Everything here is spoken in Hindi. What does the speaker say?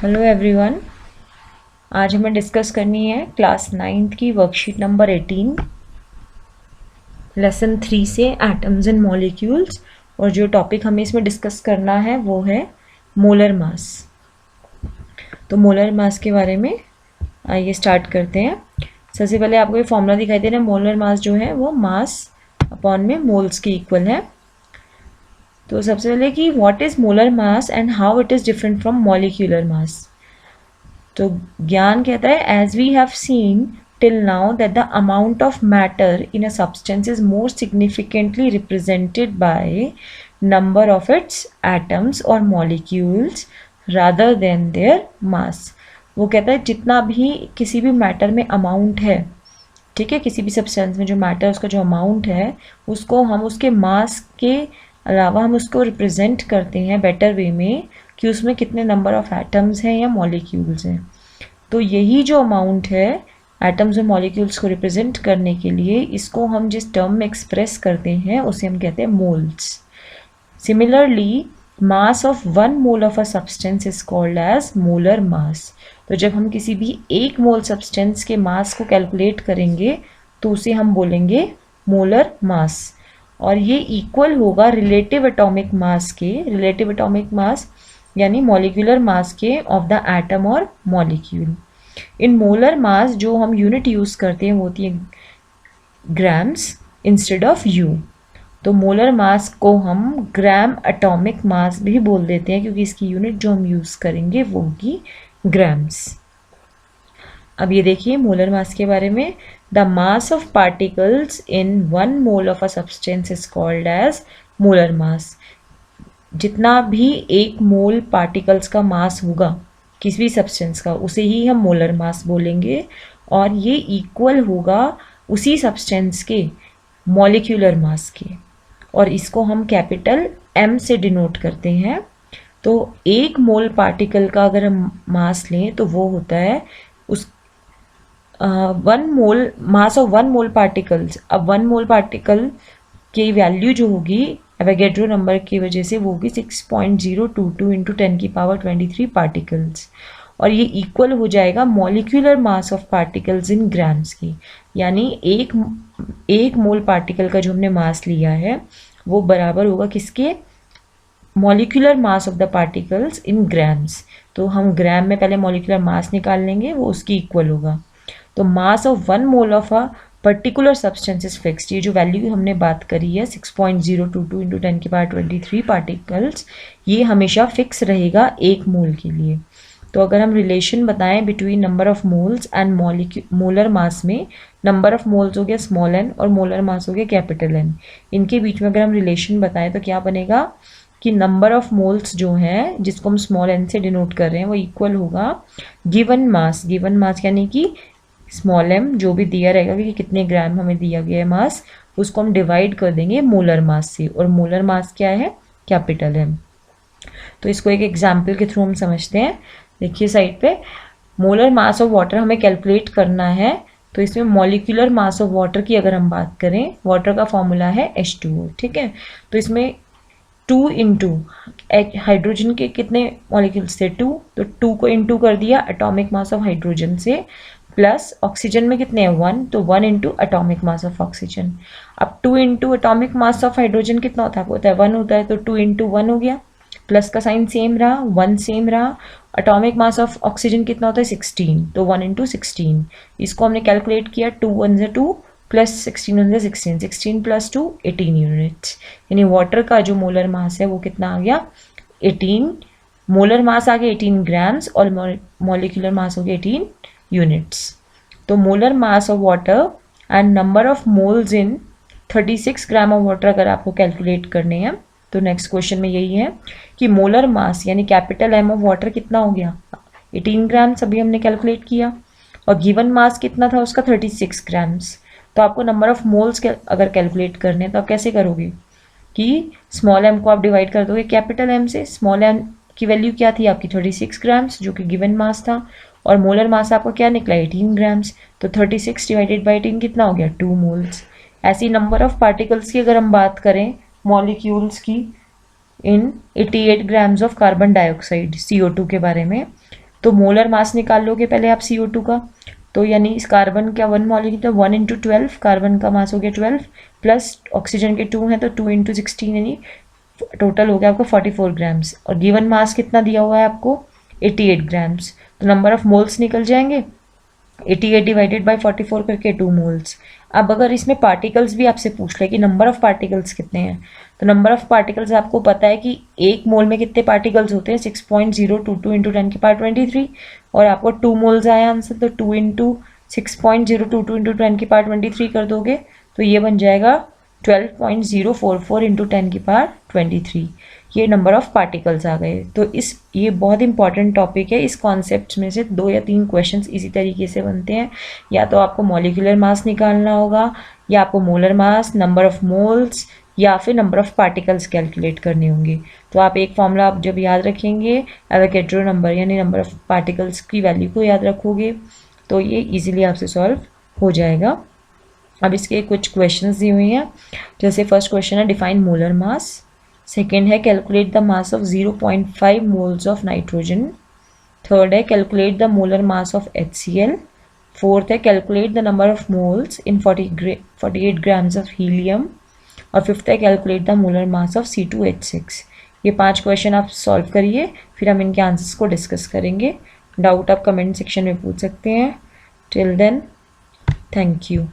Hello everyone. आज हमें डिस्कस करनी है क्लास 9th की वर्कशीट नंबर 18 लेसन 3 से एटम्स एंड मॉलिक्यूल्स। और जो टॉपिक हमें इसमें डिस्कस करना है वो है मोलर मास। तो मोलर मास के बारे में आइए स्टार्ट करते हैं। सबसे पहले आपको ये फॉर्मूला दिखाई दे रहा है। मोलर मास जो है वो मास अपॉन में मोल्स के इक्वल है। तो सबसे पहले कि what is molar mass and how it is different from molecular mass. तो ज्ञान कहता है as we have seen till now that the amount of matter in a substance is more significantly represented by number of its atoms or molecules rather than their mass। वो कहता है जितना भी किसी भी मैटर में अमाउंट है, ठीक है, किसी भी सब्सटेंस में जो मैटर उसका जो अमाउंट है उसको हम उसके मास के अलावा हम उसको रिप्रेजेंट करते हैं बेटर वे में कि उसमें कितने नंबर ऑफ एटम्स हैं या मॉलिक्यूल्स हैं। तो यही जो अमाउंट है एटम्स और मॉलिक्यूल्स को रिप्रेजेंट करने के लिए इसको हम जिस टर्म में एक्सप्रेस करते हैं उसे हम कहते हैं moles. Similarly mass of 1 mole of a substance is called as molar mass. तो जब हम किसी भी 1 मोल सब्सटेंस के मास को कैलकुलेट करेंगे तो उसे हम बोलेंगे मोलर मास। और ये इक्वल होगा रिलेटिव एटॉमिक मास के, रिलेटिव एटॉमिक मास यानी मॉलिक्यूलर मास के ऑफ द एटम और मॉलिक्यूल। इन मोलर मास जो हम यूनिट यूज़ करते हैं वो होती है ग्राम्स इंस्टेड ऑफ यू। तो मोलर मास को हम ग्राम एटॉमिक मास भी बोल देते हैं क्योंकि इसकी यूनिट जो हम यूज़ करेंगे वो होगी ग्राम्स। अब ये देखिए मोलर मास के बारे में। The mass of particles in 1 mole of a substance is called as molar mass. जितना भी 1 मोल पार्टिकल्स का मास होगा किसी भी सब्सटेंस का उसे ही हम मोलर मास बोलेंगे और ये इक्वल होगा उसी सब्सटेंस के मॉलिक्यूलर मास के और इसको हम कैपिटल M से डिनोट करते हैं। तो 1 मोल पार्टिकल का अगर हम मास लें तो वो होता है उस 1 मोल मास ऑफ 1 मोल पार्टिकल्स। अब 1 मोल पार्टिकल की वैल्यू जो होगी एवोगैड्रो नंबर की वजह से वो होगी 6.022 इंटू 10 की पावर 23 पार्टिकल्स। और ये इक्वल हो जाएगा molecular mass of particles in grams की। यानी एक मोल पार्टिकल का जो हमने मास लिया है वो बराबर होगा किसके, molecular mass of the particles in grams. तो हम ग्राम में पहले मॉलिक्यूलर मास निकाल लेंगे, वो उसकी इक्वल होगा। तो मास of 1 mole of a particular substance is fixed. ये जो वैल्यू हमने बात करी है 6.022 इंटू 10 की पावर 23 पार्टिकल्स, ये हमेशा फिक्स रहेगा 1 मोल के लिए। तो अगर हम रिलेशन बताएं between number of moles and molar mass में, नंबर ऑफ मोल्स हो गया स्मॉल n और मोलर मास हो गया कैपिटल N, इनके बीच में अगर हम रिलेशन बताएं तो क्या बनेगा कि नंबर ऑफ मोल्स जो है जिसको हम स्मॉल n से डिनोट कर रहे हैं वो इक्वल होगा गिवन मास। गिवन मास यानी कि स्मॉल m जो भी दिया रहेगा कि कितने ग्राम हमें दिया गया है मास, उसको हम डिवाइड कर देंगे मोलर मास से। और मोलर मास क्या है, कैपिटल M। तो इसको एक एग्जाम्पल के थ्रू हम समझते हैं। देखिए साइड पे, मोलर मास ऑफ वाटर हमें कैलकुलेट करना है। तो इसमें मॉलिक्यूलर मास ऑफ वाटर की अगर हम बात करें, वाटर का फॉर्मूला है H2O, ठीक है। तो इसमें 2 इंटू हाइड्रोजन के कितने मॉलिक्यूल्स थे 2, तो 2 को इंटू कर दिया एटॉमिक मास ऑफ हाइड्रोजन से, प्लस ऑक्सीजन में कितने हैं 1, तो 1 into atomic mass of oxygen. अब 2 into atomic mass of hydrogen कितना होता है 1 होता है, तो 2 इंटू 1 हो गया, प्लस का साइन सेम रहा, 1 सेम रहा। एटॉमिक मास ऑफ ऑक्सीजन कितना होता है 16, तो 1 इंटू 16। इसको हमने कैलकुलेट किया 2 1 से 2 प्लस 16 1 से 16, 16 प्लस 2 18 यूनिट्स। यानी वाटर का जो मोलर मास है वो कितना आ गया 18, मोलर मास आ गया 18 ग्राम्स और मॉलिक्यूलर मास हो गया 18 यूनिट्स। तो molar mass of water and number of moles in 36 gram of water अगर आपको कैलकुलेट करने हैं तो नेक्स्ट क्वेश्चन में यही है कि मोलर मास यानी कैपिटल M ऑफ वाटर कितना हो गया 18 ग्राम्स, अभी हमने कैलकुलेट किया, और गिवन मास कितना था उसका 36 ग्राम्स। तो आपको नंबर ऑफ मोल्स अगर कैलकुलेट करने हैं तो आप कैसे करोगे कि स्मॉल m को आप डिवाइड कर दोगे कैपिटल M से। स्मॉल m की वैल्यू क्या थी आपकी 36 ग्राम्स जो कि गिवन मास था, और मोलर मास आपका क्या निकला 18 ग्राम्स। तो 36 डिवाइडेड बाई 18 कितना हो गया 2 मोल्स। ऐसी नंबर ऑफ पार्टिकल्स की अगर हम बात करें मॉलिक्यूल्स की इन 88 grams of carbon dioxide CO2 के बारे में, तो मोलर मास निकाल लोगे पहले आप CO2 का, तो यानी इस कार्बन का 1 मॉलिक्यूल, तो 1 × 12 कार्बन का मास हो गया 12, प्लस ऑक्सीजन के 2 हैं तो 2 × 16, यानी टोटल हो गया आपको 44 ग्राम्स। और गिवन मास कितना दिया हुआ है आपको 88 ग्राम्स। तो नंबर ऑफ मोल्स निकल जाएंगे 88 डिवाइडेड बाय 44 करके 2 मोल्स। अब अगर इसमें पार्टिकल्स भी आपसे पूछ ले कि नंबर ऑफ पार्टिकल्स कितने हैं, तो नंबर ऑफ पार्टिकल्स आपको पता है कि एक मोल में कितने पार्टिकल्स होते हैं 6.022 × 10⁻23, और आपको 2 मोल्स आया आंसर, तो 2 × 6.022 × 10⁻23 कर दोगे तो ये बन जाएगा 12.044 × 10⁻23। ये नंबर ऑफ पार्टिकल्स आ गए। तो ये बहुत इंपॉर्टेंट टॉपिक है। इस कॉन्सेप्ट में से 2 या 3 क्वेश्चंस इसी तरीके से बनते हैं। या तो आपको मॉलिक्यूलर मास निकालना होगा, या आपको molar mass, number of moles, या फिर नंबर ऑफ पार्टिकल्स कैलकुलेट करने होंगे। तो आप एक फॉर्मूला आप जब याद रखेंगे एवोगैड्रो नंबर यानी नंबर ऑफ पार्टिकल्स की वैल्यू को याद रखोगे तो ये इजीली आपसे सॉल्व हो जाएगा। अब इसके कुछ क्वेश्चंस दिए हुए हैं। जैसे फर्स्ट क्वेश्चन है डिफाइन मोलर मास, सेकेंड है calculate the mass of 0.5 moles of nitrogen, third है calculate the molar mass of HCl, fourth है calculate the number of moles in 48 grams of helium, और फिफ्थ है calculate the molar mass of C2H6। ये 5 क्वेश्चन आप सॉल्व करिए, फिर हम इनके आंसर्स को डिस्कस करेंगे। डाउट आप कमेंट सेक्शन में पूछ सकते हैं। Till then thank you.